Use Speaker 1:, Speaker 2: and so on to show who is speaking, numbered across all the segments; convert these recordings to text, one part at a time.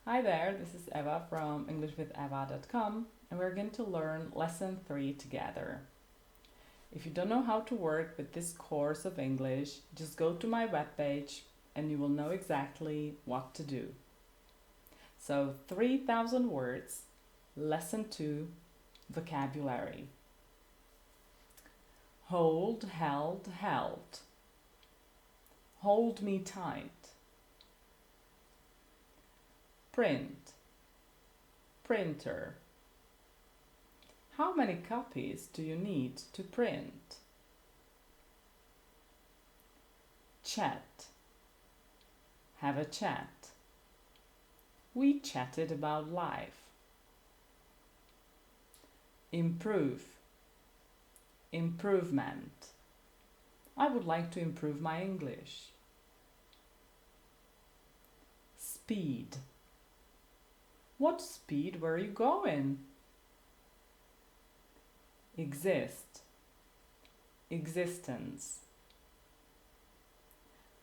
Speaker 1: Hi there, this is Eva from EnglishWithEva.com and we're going to learn lesson 3 together. If you don't know how to work with this course of English, just go to my webpage and you will know exactly what to do. So 3,000 words, lesson 2, vocabulary. Hold, held, held. Hold me tight. Print, printer. How many copies do you need to print? Chat, have a chat. We chatted about life. Improve, improvement. I would like to improve my English. Speed. What speed were you going? Exist, existence.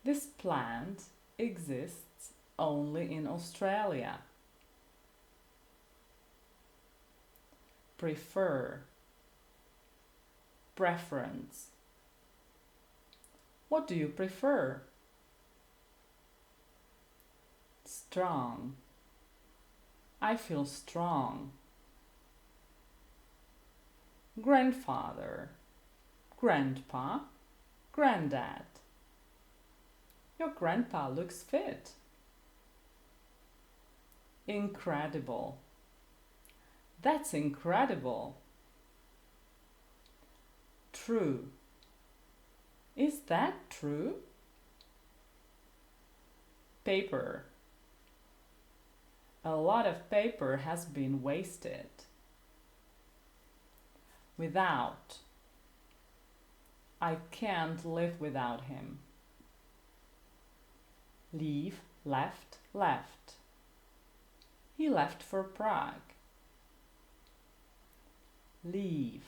Speaker 1: This plant exists only in Australia. Prefer, preference. What do you prefer? Strong. I feel strong. Grandfather, grandpa, granddad. Your grandpa looks fit. Incredible. That's incredible. True. Is that true? Paper. A lot of paper has been wasted. Without. I can't live without him. Leave, left, left. He left for Prague. Leave.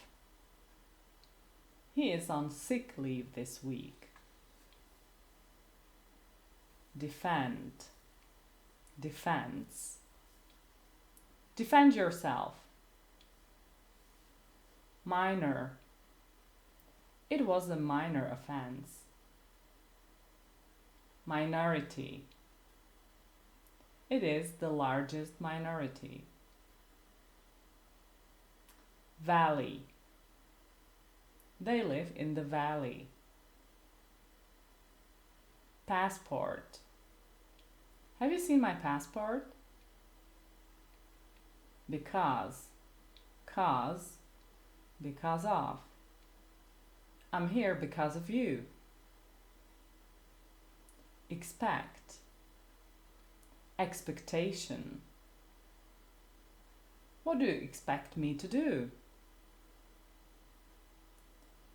Speaker 1: He is on sick leave this week. Defend, defense. Defend yourself. Minor. It was a minor offense. Minority. It is the largest minority. Valley. They live in the valley. Passport. Have you seen my passport? Because, cause, because of. I'm here because of you. Expect, expectation. What do you expect me to do?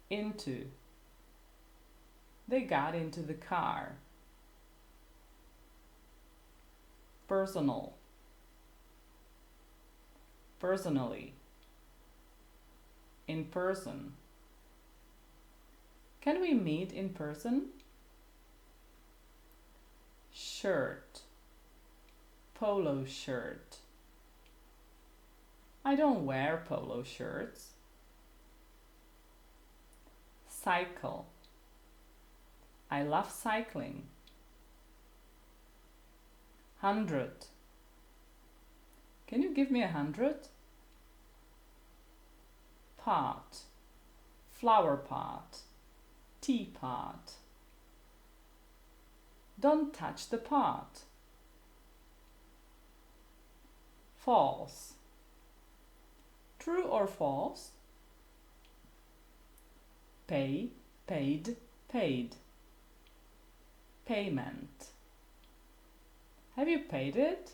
Speaker 1: Into. They got into the car. Personal. Personally. In person. Can we meet in person? Shirt. Polo shirt. I don't wear polo shirts. Cycle. I love cycling. 100. Can you give me 100? Pot. Flower pot. Teapot. Don't touch the pot. False. True or false? Pay, paid, paid. Payment. Have you paid it?